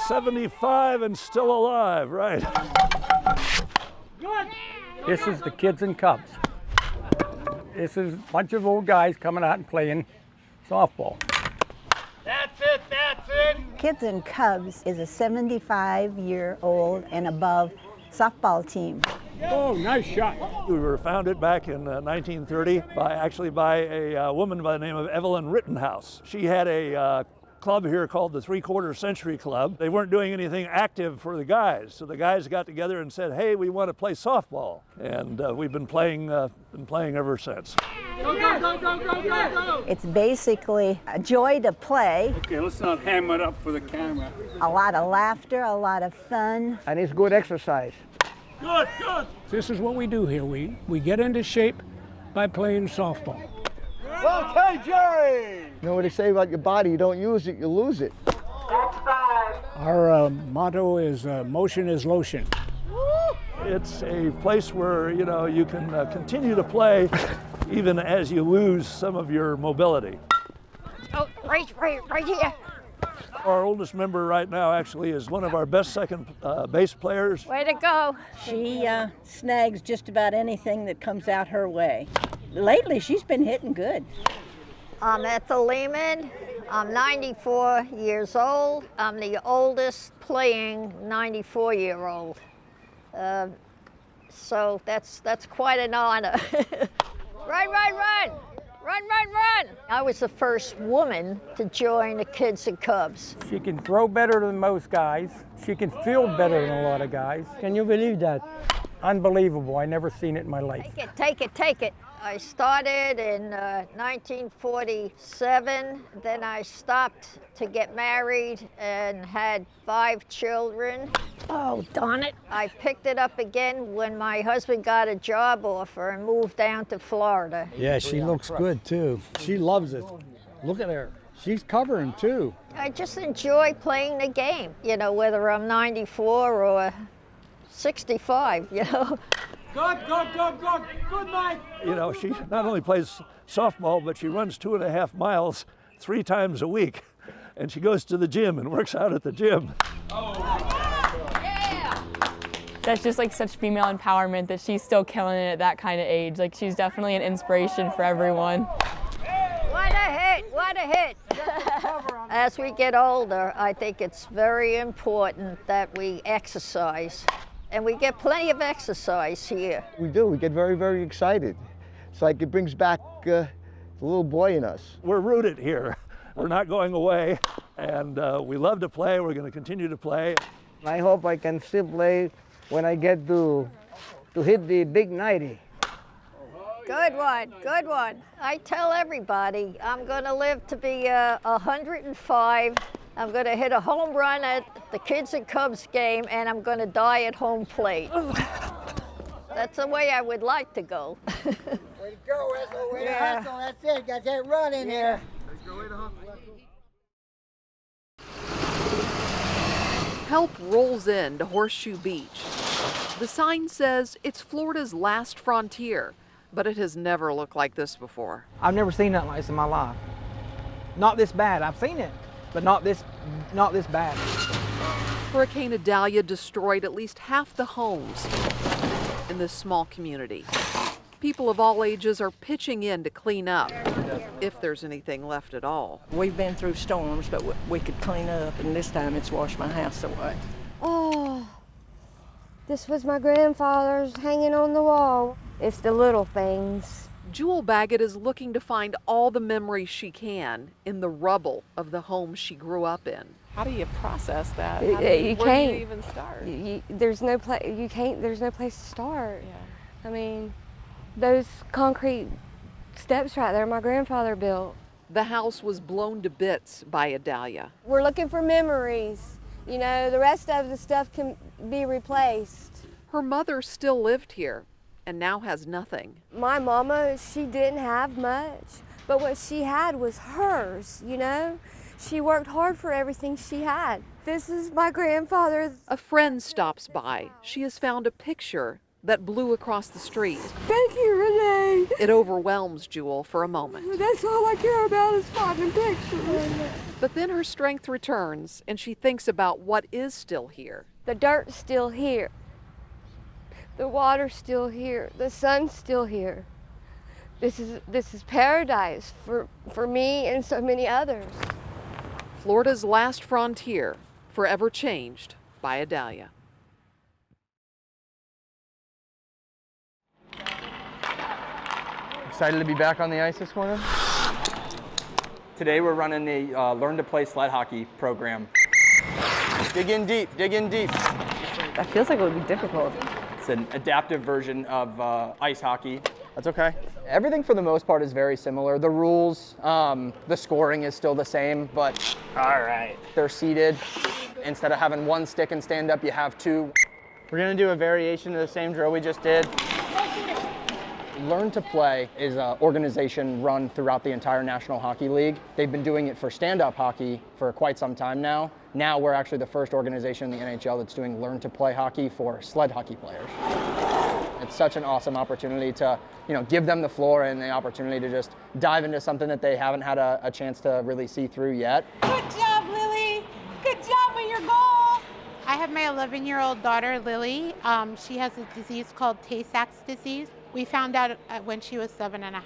75 and still alive, right? This is the Kids and Cubs. This is a bunch of old guys coming out and playing softball. That's it, that's it. Kids and Cubs is a 75-year-old and above softball team. Oh, nice shot. We were founded back in 1930 by a woman by the name of Evelyn Rittenhouse. She had a club here called the Three-Quarter Century Club. They weren't doing anything active for the guys, so the guys got together and said, "Hey, we want to play softball," and we've been playing ever since. Go, go, go, go, go, go, go. It's basically a joy to play, Okay, let's not ham it up for the camera. a lot of laughter, a lot of fun. And it's good exercise. Good, good. This is what we do here. We get into shape by playing softball. Okay, Jerry. You know what they say about your body? You don't use it, you lose it. Our motto is motion is lotion. It's a place where you can continue to play even as you lose some of your mobility. Oh, right here. Our oldest member right now actually is one of our best second base players. Way to go. She snags just about anything that comes out her way. Lately, she's been hitting good. I'm Ethel Lehman. I'm 94 years old. I'm the oldest playing 94-year-old. So that's quite an honor. Run, run, run! Run, run, run! I was the first woman to join the Kids and Cubs. She can throw better than most guys. She can field better than a lot of guys. Can you believe that? Unbelievable. I never seen it in my life. Take it, take it, take it. I started in 1947, then I stopped to get married and had 5 children. Oh, darn it. I picked it up again when my husband got a job offer and moved down to Florida. Yeah, she looks good too. She loves it. Look at her. She's covering too. I just enjoy playing the game, whether I'm 94 or 65, Good, good, good, good. Good night. She not only plays softball, but she runs 2.5 miles 3 times a week. And she goes to the gym and works out at the gym. That's just like such female empowerment that she's still killing it at that kind of age. Like she's definitely an inspiration for everyone. What a hit, what a hit. As we get older, I think it's very important that we exercise. And we get plenty of exercise here. We do, we get very, very excited. It's like it brings back the little boy in us. We're rooted here. We're not going away, and we love to play. We're going to continue to play. I hope I can still play when I get to hit the big 90. Good one, good one. I tell everybody I'm going to live to be 105. I'm going to hit a home run at the Kids and Cubs game, and I'm going to die at home plate. That's the way I would like to go. Way to go, Ethel. Way to hustle. That's it. Got that run in here. Help rolls in to Horseshoe Beach. The sign says it's Florida's last frontier, but it has never looked like this before. I've never seen nothing like this in my life. Not this bad. I've seen it, but not this bad. Hurricane Idalia destroyed at least half the homes in this small community. People of all ages are pitching in to clean up, if there's anything left at all. We've been through storms, but we could clean up, and this time it's washed my house away. Oh, this was my grandfather's hanging on the wall. It's the little things. Jewel Baggett is looking to find all the memories she can in the rubble of the home she grew up in. How do you process that? You Where can't. do you even start? There's no place. You can't. There's no place to start. Yeah. I mean, those concrete steps right there, my grandfather built. The house was blown to bits by Idalia. We're looking for memories. The rest of the stuff can be replaced. Her mother still lived here and now has nothing. My mama, she didn't have much, but what she had was hers, She worked hard for everything she had. This is my grandfather's. A friend stops by. She has found a picture that blew across the street. Thank you, Renee. It overwhelms Jewel for a moment. That's all I care about is finding pictures. But then her strength returns and she thinks about what is still here. The dirt's still here. The water's still here. The sun's still here. This is paradise for me and so many others. Florida's last frontier, forever changed by Adalia. Excited to be back on the ice this morning. Today we're running the Learn to Play sled hockey program. Dig in deep, dig in deep. That feels like it would be difficult. It's an adaptive version of ice hockey. That's okay. Everything for the most part is very similar. The rules, the scoring is still the same, but all right. They're seated. Instead of having one stick and stand up, you have two. We're gonna do a variation of the same drill we just did. Learn to Play is an organization run throughout the entire National Hockey League. They've been doing it for stand-up hockey for quite some time now. Now we're actually the first organization in the NHL that's doing Learn to Play hockey for sled hockey players. It's such an awesome opportunity to, give them the floor and the opportunity to just dive into something that they haven't had a chance to really see through yet. Good job, Lily. Good job with your goal. I have my 11-year-old daughter, Lily. She has a disease called Tay-Sachs disease. We found out when she was 7.5.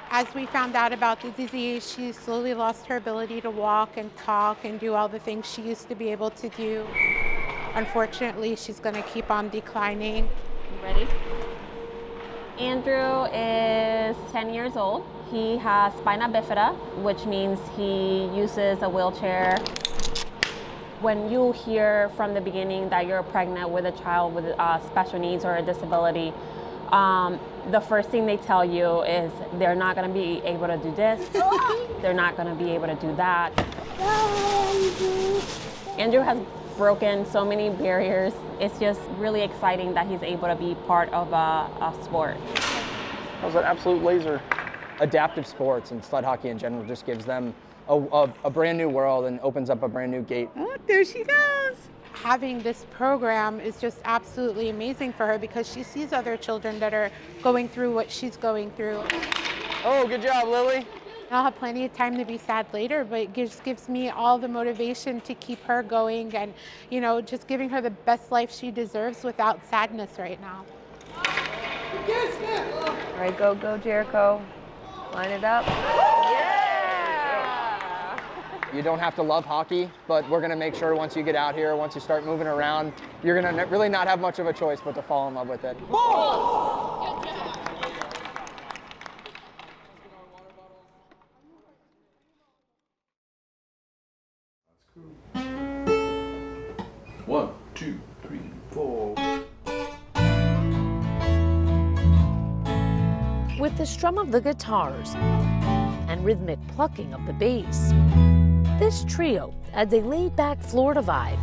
As we found out about the disease, she slowly lost her ability to walk and talk and do all the things she used to be able to do. Unfortunately, she's going to keep on declining. Ready? Andrew is 10 years old. He has spina bifida, which means he uses a wheelchair. When you hear from the beginning that you're pregnant with a child with special needs or a disability, the first thing they tell you is they're not going to be able to do this, they're not going to be able to do that. Andrew has broken so many barriers. It's just really exciting that he's able to be part of a sport. That was an absolute laser. Adaptive sports and sled hockey in general just gives them a brand new world and opens up a brand new gate. Oh, there she goes. Having this program is just absolutely amazing for her because she sees other children that are going through what she's going through. Oh, good job, Lily. I'll have plenty of time to be sad later, but it just gives me all the motivation to keep her going and, just giving her the best life she deserves without sadness right now. All right, go, Jericho. Line it up. You don't have to love hockey, but we're going to make sure once you get out here, once you start moving around, you're going to really not have much of a choice but to fall in love with it. One, two, three, four. With the strum of the guitars and rhythmic plucking of the bass, this trio adds a laid-back Florida vibe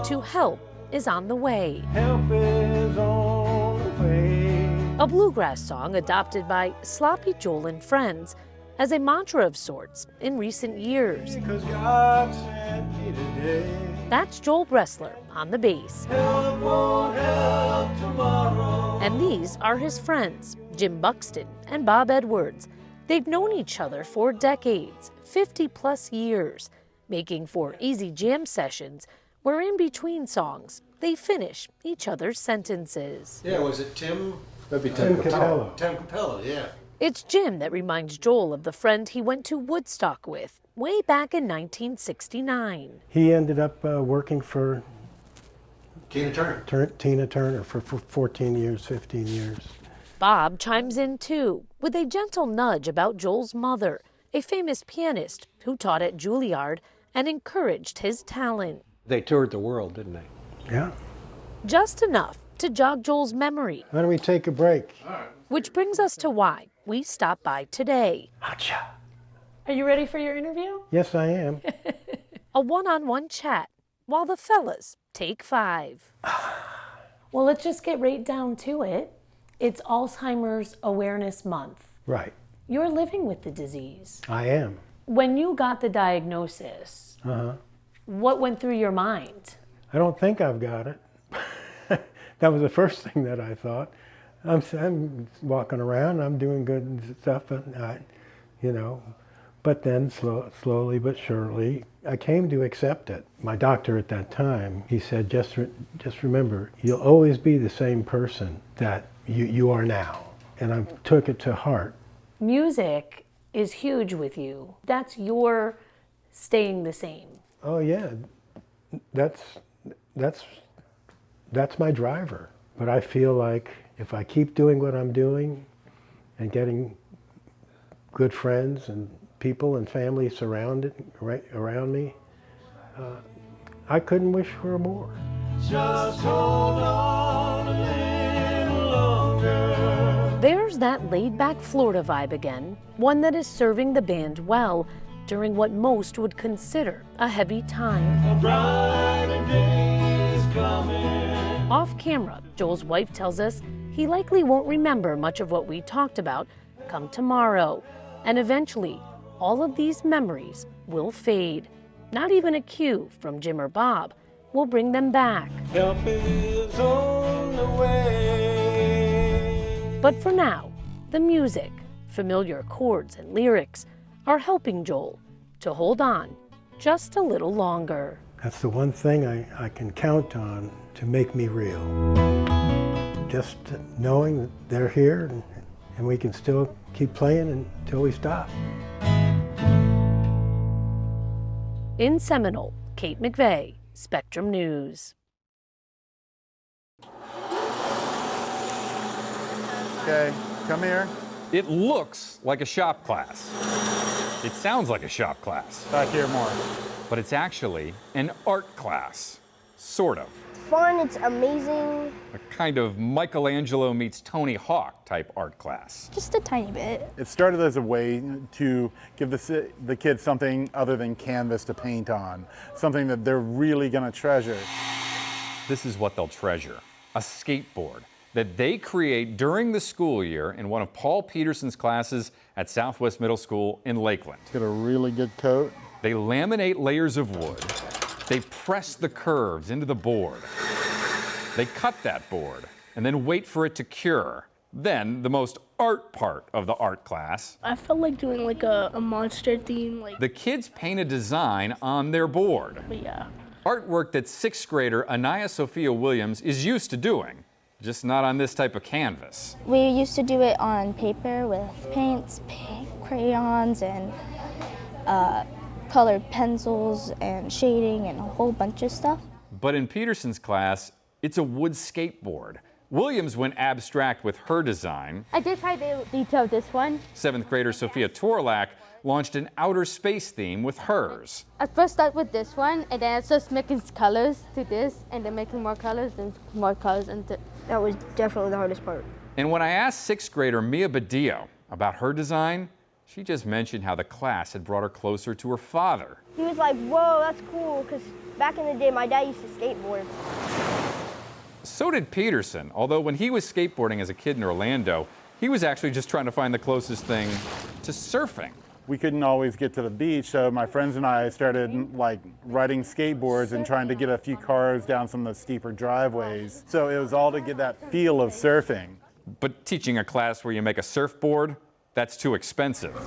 to Help Is on the Way. Help is on the way. A bluegrass song adopted by Sloppy Joel and Friends as a mantra of sorts in recent years. Because God sent me today. That's Joel Bressler on the bass. Help won't help tomorrow. And these are his friends, Jim Buxton and Bob Edwards. They've known each other for decades, 50+ years, making for easy jam sessions where in between songs, they finish each other's sentences. Yeah, was it Tim? That'd be Tim Capello. Tim Capello, yeah. It's Jim that reminds Joel of the friend he went to Woodstock with way back in 1969. He ended up working for Tina Turner. Tina Turner for 14 years, 15 years. Bob chimes in too, with a gentle nudge about Joel's mother, a famous pianist who taught at Juilliard and encouraged his talent. They toured the world, didn't they? Yeah. Just enough to jog Joel's memory. Why don't we take a break? Which brings us to why we stopped by today. Gotcha. Are you ready for your interview? Yes, I am. A one-on-one chat while the fellas take 5. Well, let's just get right down to it. It's Alzheimer's Awareness Month. Right. You're living with the disease. I am. When you got the diagnosis, what went through your mind? I don't think I've got it. That was the first thing that I thought. I'm walking around, I'm doing good and stuff, but but then slowly but surely, I came to accept it. My doctor at that time, he said, just remember, you'll always be the same person that you are now. And I took it to heart. Music is huge with you. That's your staying the same. Oh yeah, that's my driver. But I feel like if I keep doing what I'm doing and getting good friends and people and family right around me, I couldn't wish for more. Just hold on a little longer. There's that laid-back Florida vibe again, one that is serving the band well during what most would consider a heavy time. A brighter day is coming. Off camera, Joel's wife tells us he likely won't remember much of what we talked about come tomorrow, and eventually all of these memories will fade. Not even a cue from Jim or Bob will bring them back. Help is on the way. But for now, the music, familiar chords and lyrics are helping Joel to hold on just a little longer. That's the one thing I can count on to make me real. Just knowing that they're here and we can still keep playing until we stop. In Seminole, Kate McVeigh, Spectrum News. Okay, come here. It looks like a shop class. It sounds like a shop class. Back here more. But it's actually an art class, sort of. It's fun, it's amazing. A kind of Michelangelo meets Tony Hawk type art class. Just a tiny bit. It started as a way to give the kids something other than canvas to paint on, something that they're really gonna treasure. This is what they'll treasure, a skateboard that they create during the school year in one of Paul Peterson's classes at Southwest Middle School in Lakeland. Get a really good coat. They laminate layers of wood. They press the curves into the board. They cut that board and then wait for it to cure. Then the most art part of the art class. I felt like doing like a monster theme. The kids paint a design on their board. But yeah. Artwork that sixth grader Anaya Sophia Williams is used to doing, just not on this type of canvas. We used to do it on paper with paints, crayons, and colored pencils and shading and a whole bunch of stuff. But in Peterson's class, it's a wood skateboard. Williams went abstract with her design. I did try to detail this one. Seventh grader Sophia Torlak launched an outer space theme with hers. I first started with this one, and then I just making colors to this, and then making more colors, and more colors. And that was definitely the hardest part. And when I asked sixth grader Mia Badillo about her design, she just mentioned how the class had brought her closer to her father. He was like, whoa, that's cool, because back in the day, my dad used to skateboard. So did Peterson, although when he was skateboarding as a kid in Orlando, he was actually just trying to find the closest thing to surfing. We couldn't always get to the beach, so my friends and I started like riding skateboards and trying to get a few cars down some of the steeper driveways. So it was all to get that feel of surfing. But teaching a class where you make a surfboard, that's too expensive.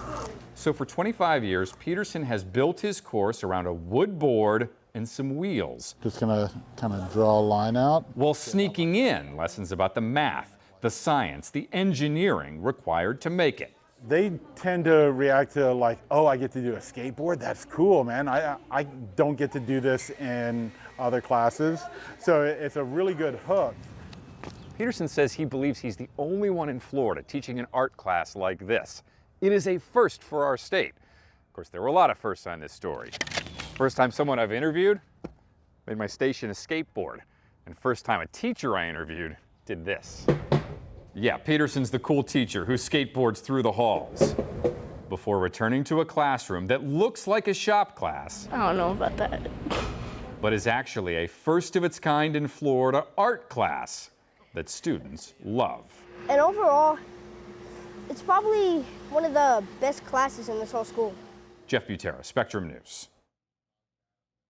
So for 25 years, Peterson has built his course around a wood board and some wheels. Just gonna kind of draw a line out. While sneaking in lessons about the math, the science, the engineering required to make it. They tend to react to like, oh, I get to do a skateboard? That's cool, man. I don't get to do this in other classes. So it's a really good hook. Peterson says he believes he's the only one in Florida teaching an art class like this. It is a first for our state. Of course, there were a lot of firsts on this story. First time someone I've interviewed made my station a skateboard. And first time a teacher I interviewed did this. Yeah, Peterson's the cool teacher who skateboards through the halls before returning to a classroom that looks like a shop class. I don't know about that. But is actually a first of its kind in Florida art class that students love. And overall, it's probably one of the best classes in this whole school. Jeff Butera, Spectrum News.